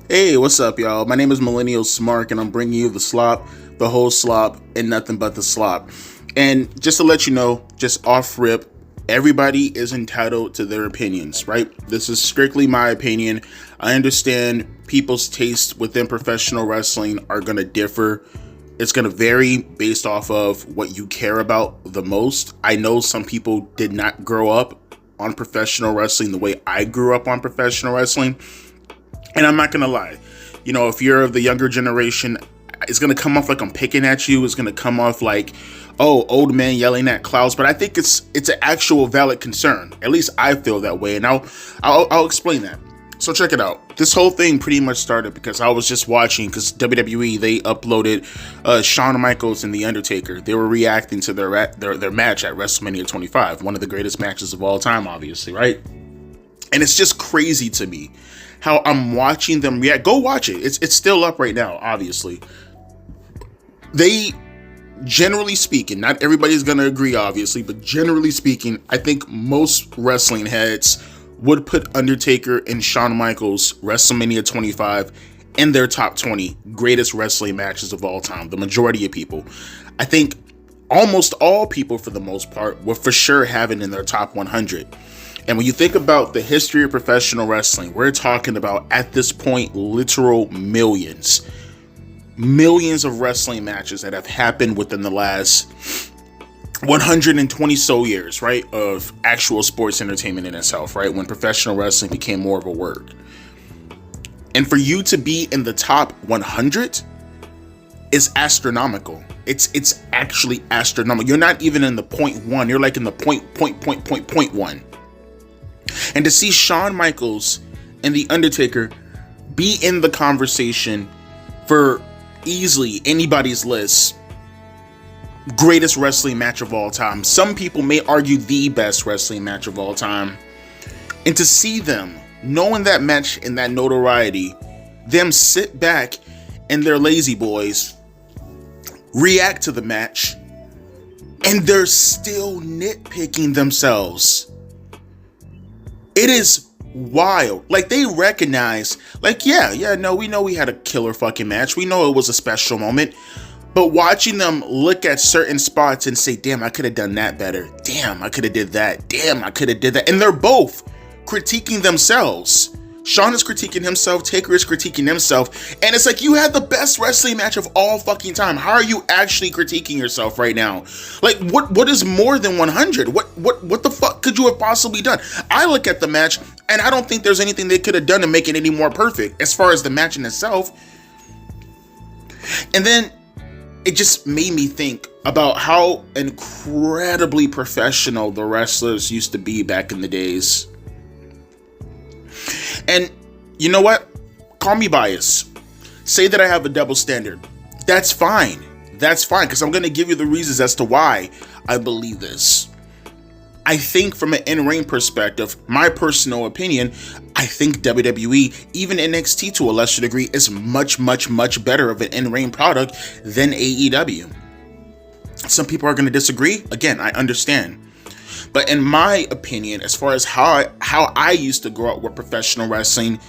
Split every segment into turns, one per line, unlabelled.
Hey, what's up, y'all? My name is Millennial Smark, and I'm bringing you the slop, the whole slop, and nothing but the slop. And just to let you know, just off rip, everybody is entitled to their opinions, right? This is strictly my opinion. I understand people's tastes within professional wrestling are going to differ. It's going to vary based off of what you care about the most. I know some people did not grow up on professional wrestling the way I grew up on professional wrestling. And I'm not going to lie, if you're of the younger generation, it's going to come off like I'm picking at you. It's going to come off like, oh, old man yelling at clouds. But I think it's an actual valid concern. At least I feel that way. And I'll explain that. So check it out. This whole thing pretty much started because I was just watching, because WWE, they uploaded Shawn Michaels and The Undertaker. They were reacting to their match at WrestleMania 25, one of the greatest matches of all time, obviously, right? And it's just crazy to me how I'm watching them react. Go watch it. It's still up right now, obviously. They, generally speaking, not everybody's going to agree, obviously, but generally speaking, I think most wrestling heads would put Undertaker and Shawn Michaels WrestleMania 25 in their top 20 greatest wrestling matches of all time. The majority of people. I think almost all people, for the most part, will for sure have it in their top 100. And when you think about the history of professional wrestling, we're talking about, at this point, literal millions of wrestling matches that have happened within the last 120 so years, right, of actual sports entertainment in itself, right, when professional wrestling became more of a word. And for you to be in the top 100 is astronomical. It's actually astronomical. You're not even in the 0.1. You're like in the point one. And to see Shawn Michaels and The Undertaker be in the conversation for easily anybody's list, greatest wrestling match of all time. Some people may argue the best wrestling match of all time. And to see them, knowing that match and that notoriety, them sit back and their lazy boys react to the match, and they're still nitpicking themselves. It is wild. Like, they recognize, like, we know we had a killer fucking match. We know it was a special moment. But watching them look at certain spots and say, damn, I could have done that better. Damn, I could have did that. Damn, I could have did that. And they're both critiquing themselves. Shawn is critiquing himself. Taker is critiquing himself. And it's like, you had the best wrestling match of all fucking time. How are you actually critiquing yourself right now? Like, what is more than 100? What the fuck could you have possibly done? I look at the match and I don't think there's anything they could have done to make it any more perfect as far as the match in itself. And then it just made me think about how incredibly professional the wrestlers used to be back in the days. And you know what? Call me biased. Say that I have a double standard. That's fine. That's fine, because I'm going to give you the reasons as to why I believe this. I think from an in-ring perspective, my personal opinion, I think WWE, even NXT to a lesser degree, is much, much, much better of an in-ring product than AEW. Some people are going to disagree. Again, I understand. But in my opinion, as far as how I used to grow up with professional wrestling,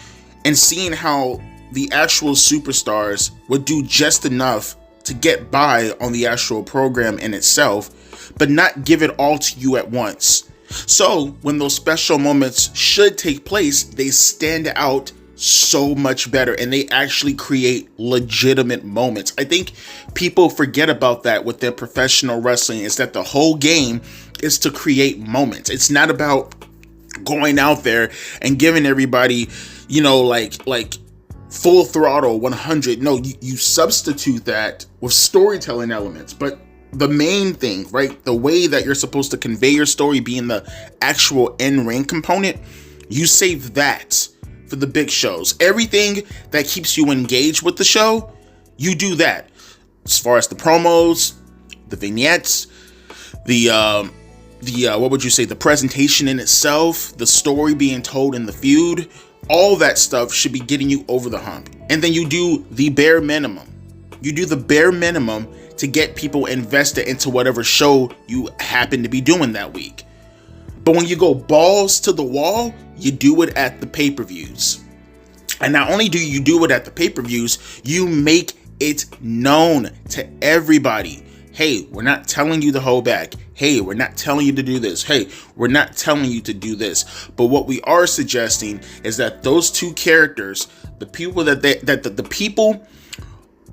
and seeing how the actual superstars would do just enough to get by on the actual program in itself, but not give it all to you at once. So when those special moments should take place, they stand out so much better, and they actually create legitimate moments. I think people forget about that with their professional wrestling, is that the whole game is to create moments. It's not about going out there and giving everybody, like full throttle 100. No, you substitute that with storytelling elements. But the main thing, right, the way that you're supposed to convey your story being the actual in-ring component, you save that for the big shows. Everything that keeps you engaged with the show, you do that. As far as the promos, the vignettes, the what would you say, the presentation in itself, the story being told in the feud, all that stuff should be getting you over the hump. And then you do the bare minimum. You do the bare minimum to get people invested into whatever show you happen to be doing that week. But when you go balls to the wall, you do it at the pay-per-views. And not only do you do it at the pay-per-views, you make it known to everybody. Hey, we're not telling you to hold back. Hey, we're not telling you to do this. Hey, we're not telling you to do this. But what we are suggesting is that those two characters, the people the people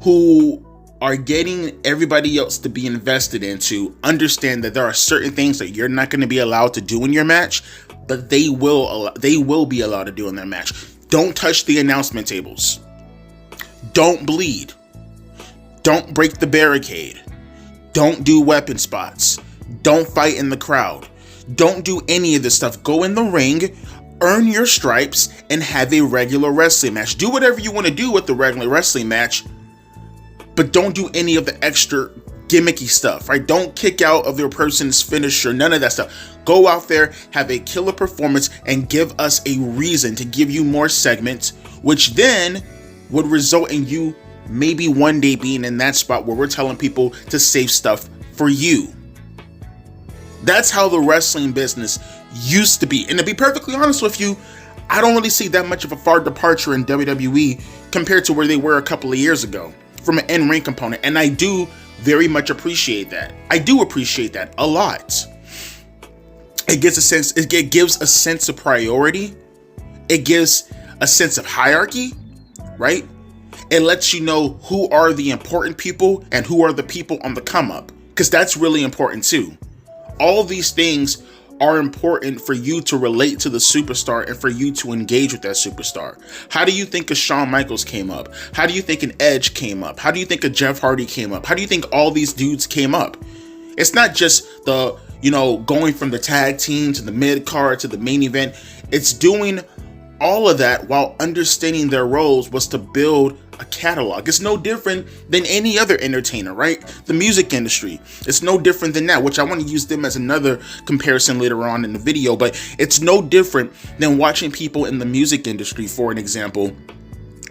who are getting everybody else to be invested into, understand that there are certain things that you're not going to be allowed to do in your match, but they will be allowed to do in their match. Don't touch the announcement tables. Don't bleed. Don't break the barricade. Don't do weapon spots. Don't fight in the crowd. Don't do any of this stuff. Go in the ring, earn your stripes, and have a regular wrestling match. Do whatever you want to do with the regular wrestling match, but don't do any of the extra gimmicky stuff, right? Don't kick out of your person's finisher, none of that stuff. Go out there, have a killer performance, and give us a reason to give you more segments, which then would result in you maybe one day being in that spot where we're telling people to save stuff for you. That's how the wrestling business used to be. And to be perfectly honest with you, I don't really see that much of a far departure in WWE compared to where they were a couple of years ago from an in-ring component. And I do very much appreciate that. I do appreciate that a lot. It gives a sense of priority. It gives a sense of hierarchy, right? It lets you know who are the important people and who are the people on the come up, because that's really important too. All of these things are important for you to relate to the superstar and for you to engage with that superstar. How do you think a Shawn Michaels came up? How do you think an Edge came up? How do you think a Jeff Hardy came up? How do you think all these dudes came up? It's not just the, going from the tag team to the mid card to the main event. It's doing all of that while understanding their roles was to build a catalog. It's no different than any other entertainer, right? The music industry, it's no different than that, which I want to use them as another comparison later on in the video, but it's no different than watching people in the music industry, for an example,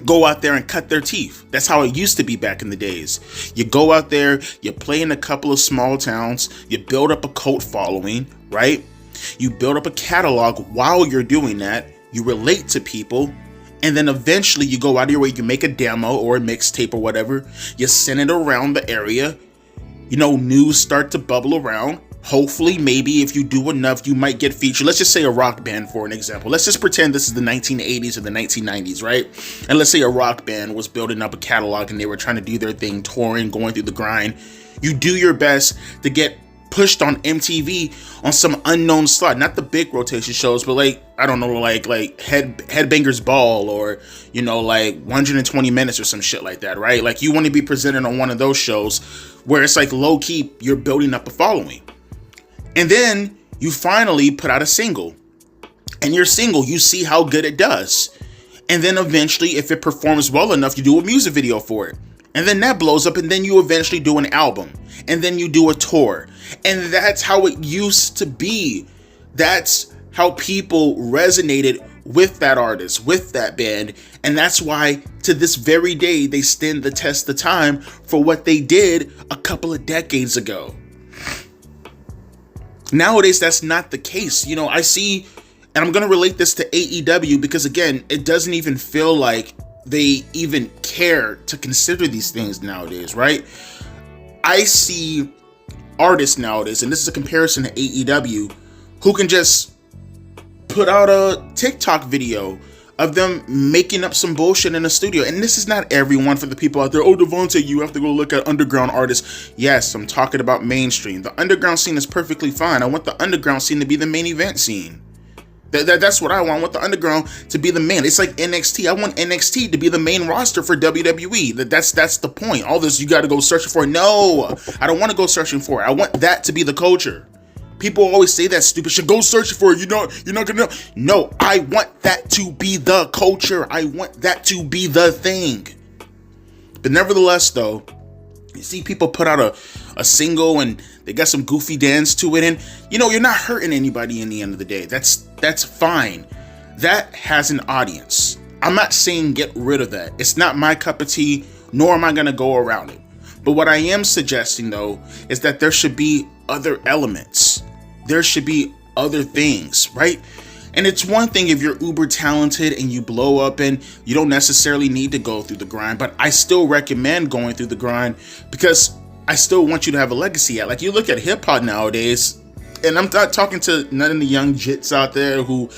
go out there and cut their teeth. That's how it used to be back in the days. You go out there, you play in a couple of small towns, you build up a cult following, right? You build up a catalog while you're doing that, you relate to people, and then eventually you go out of your way, you make a demo or a mixtape or whatever, you send it around the area, news start to bubble around. Hopefully, maybe if you do enough, you might get featured. Let's just say a rock band, for an example. Let's just pretend this is the 1980s or the 1990s, right? And let's say a rock band was building up a catalog and they were trying to do their thing, touring, going through the grind. You do your best to get pushed on MTV on some unknown slot, not the big rotation shows, but like Headbangers Ball or 120 Minutes or some shit like that, right? Like you want to be presented on one of those shows where it's like low key, you're building up a following, and then you finally put out a single, and your single, you see how good it does, and then eventually, if it performs well enough, you do a music video for it. And then that blows up, and then you eventually do an album, and then you do a tour. And that's how it used to be. That's how people resonated with that artist, with that band. And that's why to this very day, they stand the test of time for what they did a couple of decades ago. Nowadays, that's not the case. I see, and I'm going to relate this to AEW because, again, it doesn't even feel like they even care to consider these things nowadays, right? I see artists nowadays, and this is a comparison to AEW, who can just put out a TikTok video of them making up some bullshit in a studio. And this is not everyone. For the people out there, Devontae, you have to go look at underground artists. Yes, I'm talking about mainstream. The underground scene is perfectly fine. I want the underground scene to be the main event scene. That's what I want. I want the underground to be the main. It's like NXT. I want NXT to be the main roster for WWE. That's the point. All this you got to go searching for. No, I don't want to go searching for it. I want that to be the culture. People always say that stupid shit. Go searching for it. You're not gonna know. No, I want that to be the culture. I want that to be the thing. But nevertheless, though, you see people put out a single and they got some goofy dance to it, and you're not hurting anybody in the end of the day. That's fine. That has an audience. I'm not saying get rid of that. It's not my cup of tea, nor am I going to go around it. But what I am suggesting, though, is that there should be other elements. There should be other things, right? And it's one thing if you're uber talented and you blow up and you don't necessarily need to go through the grind, but I still recommend going through the grind because I still want you to have a legacy. Like, you look at hip hop nowadays, and I'm not talking to none of the young jits out there who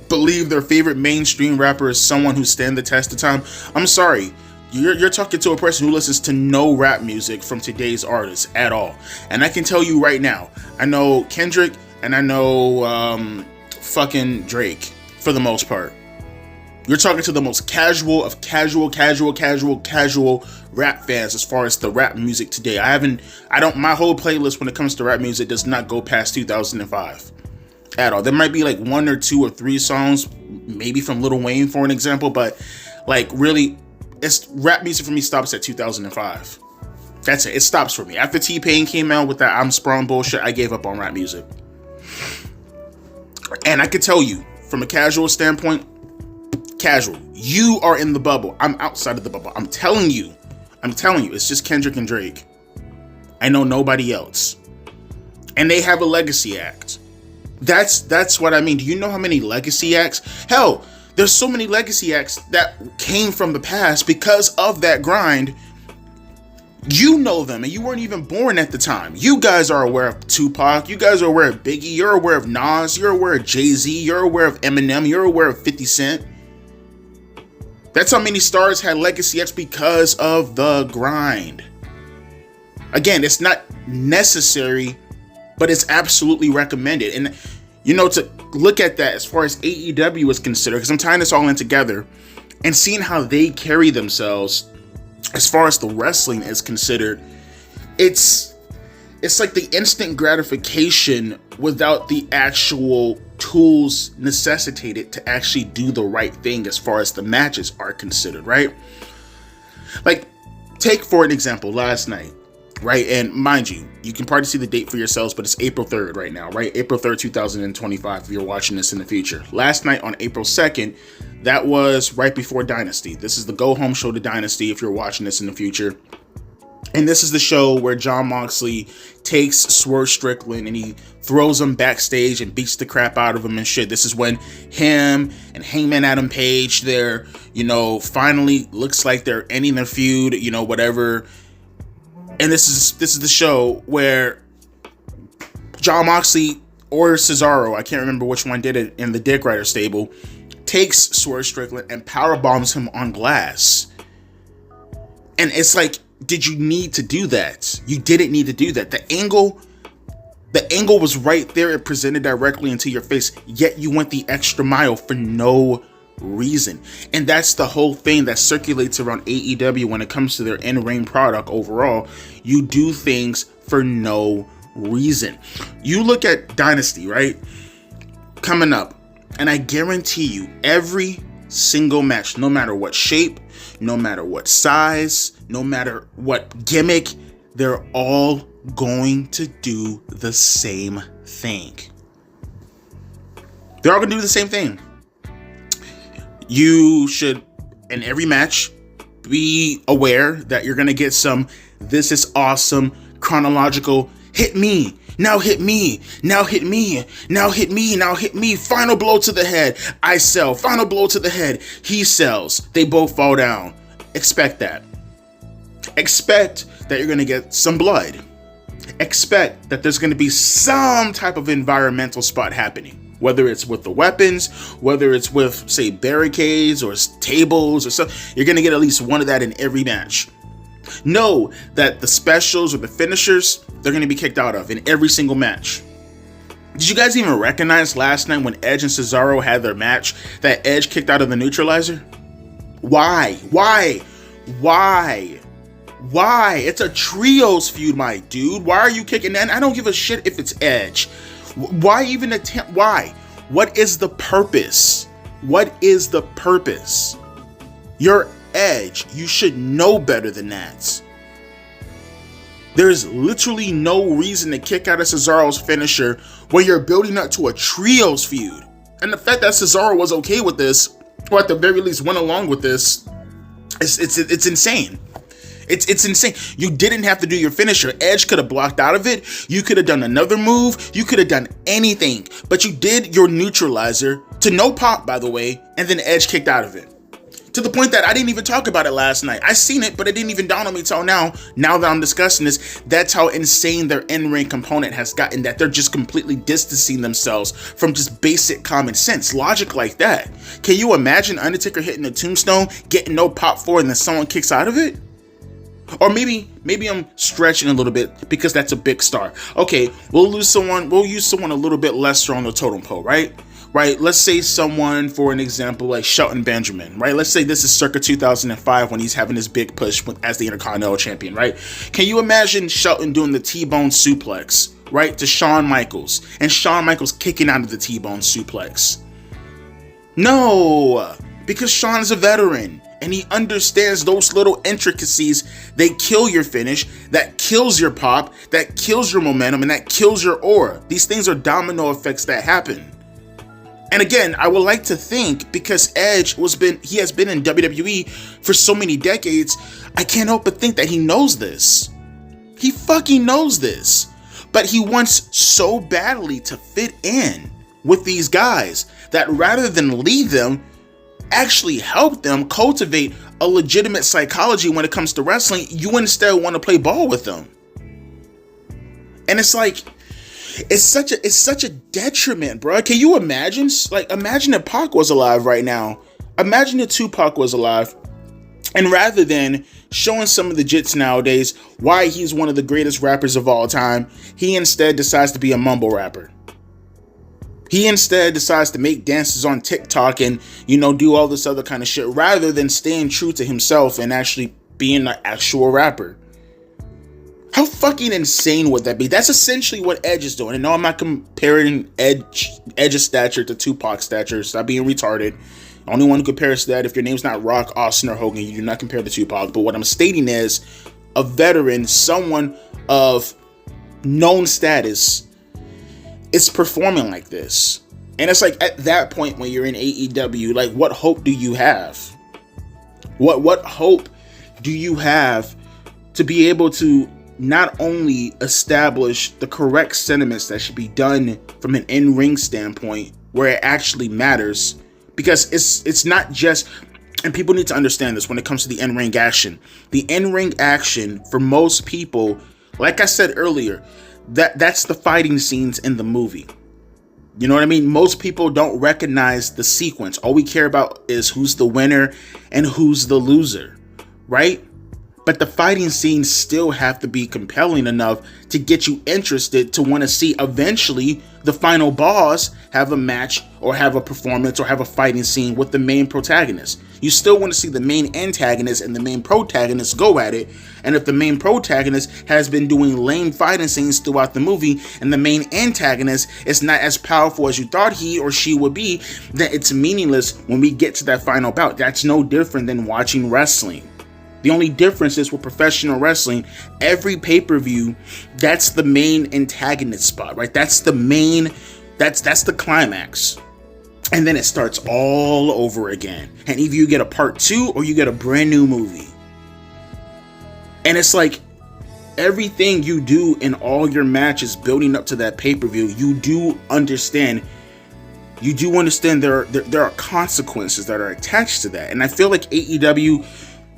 believe their favorite mainstream rapper is someone who stand the test of time. I'm sorry. You're talking to a person who listens to no rap music from today's artists at all. And I can tell you right now, I know Kendrick and I know fucking Drake for the most part. You're talking to the most casual of casual rap fans as far as the rap music today. My whole playlist when it comes to rap music does not go past 2005 at all. There might be like 1 or 2 or 3 songs, maybe from Lil Wayne for an example, but like really, it's rap music for me stops at 2005. That's it. It stops for me. After T-Pain came out with that I'm Sprung bullshit, I gave up on rap music. And I could tell you, from a casual standpoint, you are in the bubble. I'm outside of the bubble. I'm telling you, it's just Kendrick and Drake. I know nobody else. And they have a legacy act. That's what I mean. Do you know how many legacy acts? Hell, there's so many legacy acts that came from the past because of that grind. You know them, and you weren't even born at the time. You guys are aware of Tupac. You guys are aware of Biggie. You're aware of Nas. You're aware of Jay-Z. You're aware of Eminem. You're aware of 50 Cent. That's how many stars had legacy acts because of the grind. Again, it's not necessary, but it's absolutely recommended. And, to look at that as far as AEW is considered, because I'm tying this all in together, and seeing how they carry themselves as far as the wrestling is considered, it's like the instant gratification without the actual tools necessitated to actually do the right thing as far as the matches are considered, right? Like, take for an example, last night, right? And mind you, you can probably see the date for yourselves, but it's April 3rd right now, right? April 3rd, 2025, if you're watching this in the future. Last night on April 2nd, that was right before Dynasty. This is the go-home show to Dynasty if you're watching this in the future. And this is the show where Jon Moxley takes Swerve Strickland and he throws him backstage and beats the crap out of him and shit. This is when him and Hangman Adam Page, they're, finally looks like they're ending their feud, whatever. And this is the show where Jon Moxley or Cesaro, I can't remember which one did it in the Dick Rider stable, takes Swerve Strickland and power bombs him on glass. And it's like, did you need to do that? You didn't need to do that. The angle was right there. It presented directly into your face, yet you went the extra mile for no reason. And that's the whole thing that circulates around AEW when it comes to their in-ring product overall. You do things for no reason. You look at Dynasty, right? Coming up, and I guarantee you, every single match, no matter what shape, no matter what size, no matter what gimmick, they're all going to do the same thing. They're all going to do the same thing. You should, in every match, be aware that you're going to get some, this is awesome, chronological, hit me, now hit me, now hit me, now hit me, now hit me, final blow to the head, I sell, final blow to the head, he sells, they both fall down. Expect that. Expect that you're going to get some blood. Expect that there's going to be some type of environmental spot happening. Whether it's with the weapons, whether it's with, say, barricades or tables or stuff, you're going to get at least one of that in every match. Know that the specials or the finishers, they're going to be kicked out of in every single match. Did you guys even recognize last night when Edge and Cesaro had their match that Edge kicked out of the neutralizer? Why? It's a trios feud, my dude. Why are you kicking that? I don't give a shit if it's Edge. Why even attempt? Why? What is the purpose? You're Edge. You should know better than that. There's literally no reason to kick out of Cesaro's finisher when you're building up to a trios feud. And the fact that Cesaro was okay with this, or at the very least went along with this, it's insane. It's insane. You didn't have to do your finisher. Edge could have blocked out of it. You could have done another move. You could have done anything. But you did your neutralizer to no pop, by the way, and then Edge kicked out of it. To the point that I didn't even talk about it last night. I seen it, but it didn't even dawn on me till now. Now that I'm discussing this, that's how insane their in-ring component has gotten, that they're just completely distancing themselves from just basic common sense. Logic like that. Can you imagine Undertaker hitting a tombstone, getting no pop for it, and then someone kicks out of it? Or maybe I'm stretching a little bit because that's a big star. Okay, we'll use someone a little bit lesser on the totem pole, right? Right, let's say someone, for an example, like Shelton Benjamin, right? Let's say this is circa 2005 when he's having his big push as the Intercontinental Champion, right? Can you imagine Shelton doing the T-bone suplex, right, to Shawn Michaels, and Shawn Michaels kicking out of the T-bone suplex? No, because Shawn's a veteran, and he understands those little intricacies. They kill your finish, that kills your pop, that kills your momentum, and that kills your aura. These things are domino effects that happen. And again, I would like to think, because Edge he has been in WWE for so many decades, I can't help but think that he knows this. He fucking knows this. But he wants so badly to fit in with these guys that rather than lead them, actually help them cultivate a legitimate psychology when it comes to wrestling, you instead want to play ball with them. And it's like, it's such a detriment, bro. Can you imagine? Like, imagine if Pac was alive right now. Imagine if Tupac was alive, and rather than showing some of the jits nowadays, why he's one of the greatest rappers of all time, he instead decides to be a mumble rapper. He instead decides to make dances on TikTok and, do all this other kind of shit, rather than staying true to himself and actually being an actual rapper. How fucking insane would that be? That's essentially what Edge is doing. And no, I'm not comparing Edge's stature to Tupac's stature. Stop being retarded. Only one who compares to that, if your name's not Rock, Austin, or Hogan, you do not compare to Tupac. But what I'm stating is, a veteran, someone of known status, is performing like this. And it's like, at that point when you're in AEW, like, what hope do you have? What hope do you have to be able to not only establish the correct sentiments that should be done from an in-ring standpoint where it actually matters? Because it's not just, and people need to understand this when it comes to the in-ring action. The in-ring action, for most people, like I said earlier, that's the fighting scenes in the movie. You know what I mean? Most people don't recognize the sequence. All we care about is who's the winner and who's the loser, right? But the fighting scenes still have to be compelling enough to get you interested to want to see eventually the final boss have a match or have a performance or have a fighting scene with the main protagonist. You still want to see the main antagonist and the main protagonist go at it. And if the main protagonist has been doing lame fighting scenes throughout the movie and the main antagonist is not as powerful as you thought he or she would be, then it's meaningless when we get to that final bout. That's no different than watching wrestling. The only difference is with professional wrestling, every pay-per-view, that's the main antagonist spot, right? That's the main, that's the climax. And then it starts all over again. And either you get a part 2 or you get a brand new movie. And it's like, everything you do in all your matches building up to that pay-per-view, you do understand there are consequences that are attached to that. And I feel like AEW,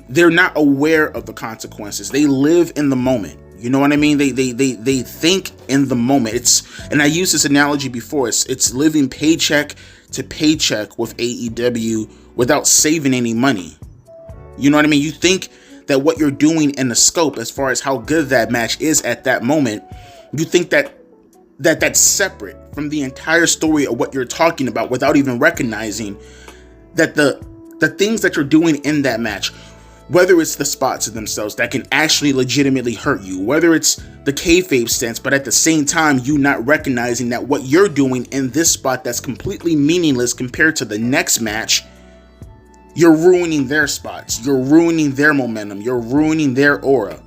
they're not aware of the consequences. They live in the moment. You know what I mean? They think in the moment. And I used this analogy before. It's living paycheck to paycheck with AEW without saving any money. You know what I mean? You think that what you're doing in the scope, as far as how good that match is at that moment, you think that's separate from the entire story of what you're talking about, without even recognizing that the things that you're doing in that match, whether it's the spots themselves that can actually legitimately hurt you, whether it's the kayfabe sense, but at the same time, you not recognizing that what you're doing in this spot that's completely meaningless compared to the next match, you're ruining their spots, you're ruining their momentum, you're ruining their aura.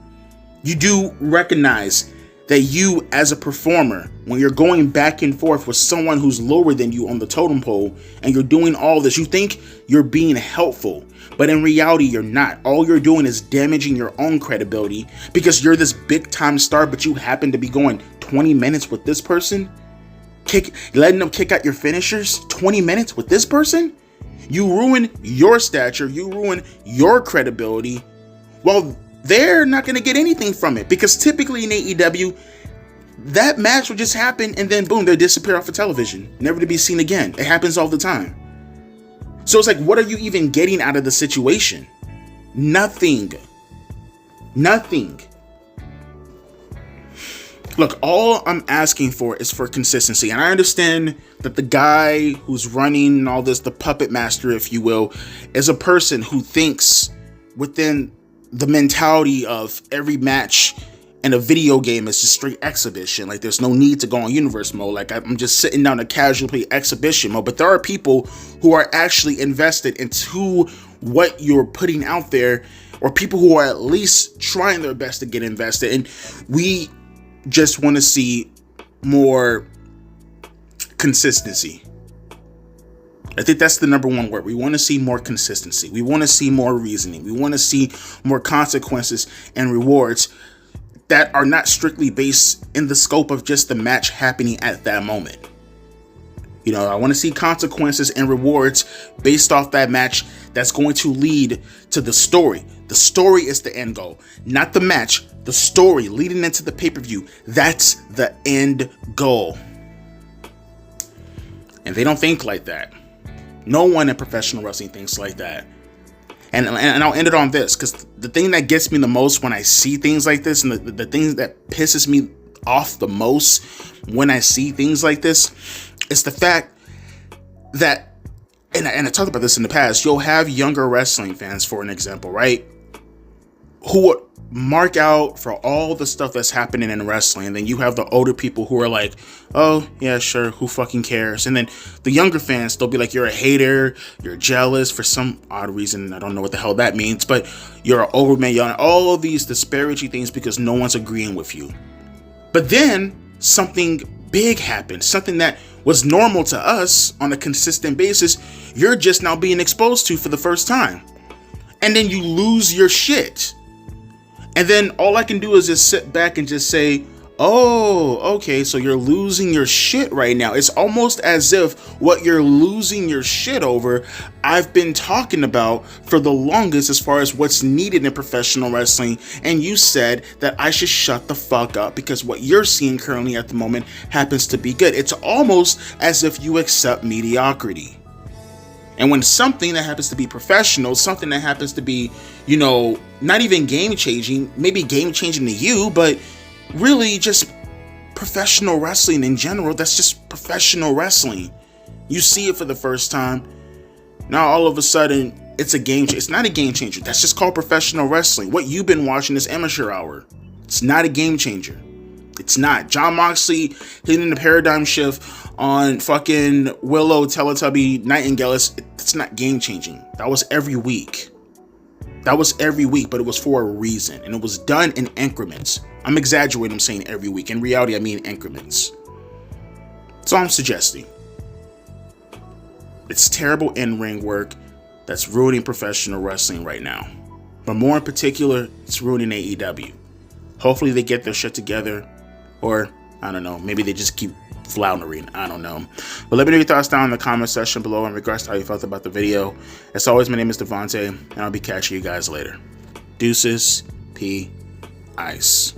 You do recognize that you as a performer, when you're going back and forth with someone who's lower than you on the totem pole and you're doing all this, you think you're being helpful, but in reality you're not. All you're doing is damaging your own credibility because you're this big time star, but you happen to be going 20 minutes with this person, letting them kick out your finishers 20 minutes with this person. You ruin your stature, you ruin your credibility. Well, they're not going to get anything from it because typically in AEW, that match will just happen and then boom, they disappear off of television, never to be seen again. It happens all the time. So it's like, what are you even getting out of the situation? Nothing. Nothing. Look, all I'm asking for is for consistency. And I understand that the guy who's running all this, the puppet master, if you will, is a person who thinks within the mentality of every match in a video game is just straight exhibition. Like there's no need to go on universe mode. Like I'm just sitting down to casually play exhibition mode. But there are people who are actually invested into what you're putting out there, or people who are at least trying their best to get invested. And we just want to see more consistency. I think that's the number one word. We want to see more consistency. We want to see more reasoning. We want to see more consequences and rewards that are not strictly based in the scope of just the match happening at that moment. You know, I want to see consequences and rewards based off that match that's going to lead to the story. The story is the end goal, not the match. The story leading into the pay-per-view, that's the end goal. And they don't think like that. No one in professional wrestling thinks like that. And I'll end it on this, because the thing that gets me the most when I see things like this, and the thing that pisses me off the most when I see things like this, is the fact that, and I talked about this in the past, you'll have younger wrestling fans, for an example, right, who would mark out for all the stuff that's happening in wrestling. And then you have the older people who are like, oh yeah, sure, who fucking cares? And then the younger fans, they'll be like, you're a hater, you're jealous for some odd reason, I don't know what the hell that means, but you're an overman, you're all of these disparaging things because no one's agreeing with you. But then something big happens, something that was normal to us on a consistent basis, you're just now being exposed to for the first time. And then you lose your shit. And then all I can do is just sit back and just say, oh, okay, so you're losing your shit right now. It's almost as if what you're losing your shit over, I've been talking about for the longest as far as what's needed in professional wrestling. And you said that I should shut the fuck up because what you're seeing currently at the moment happens to be good. It's almost as if you accept mediocrity. And when something that happens to be professional, something that happens to be, you know, not even game changing, maybe game changing to you, but really just professional wrestling in general, that's just professional wrestling. You see it for the first time. Now all of a sudden it's a game changer. It's not a game changer. That's just called professional wrestling. What you've been watching is amateur hour. It's not a game changer. It's not. John Moxley hitting the paradigm shift on fucking Willow, Teletubby, Nightingale. It's not game changing. That was every week. That was every week, but it was for a reason. And it was done in increments. I'm exaggerating, I'm saying every week. In reality, I mean increments. That's all I'm suggesting. It's terrible in-ring work that's ruining professional wrestling right now. But more in particular, it's ruining AEW. Hopefully they get their shit together. Or, I don't know, maybe they just keep floundering. I don't know. But let me know your thoughts down in the comment section below in regards to how you felt about the video. As always, my name is Devontae, and I'll be catching you guys later. Deuces, P, Ice.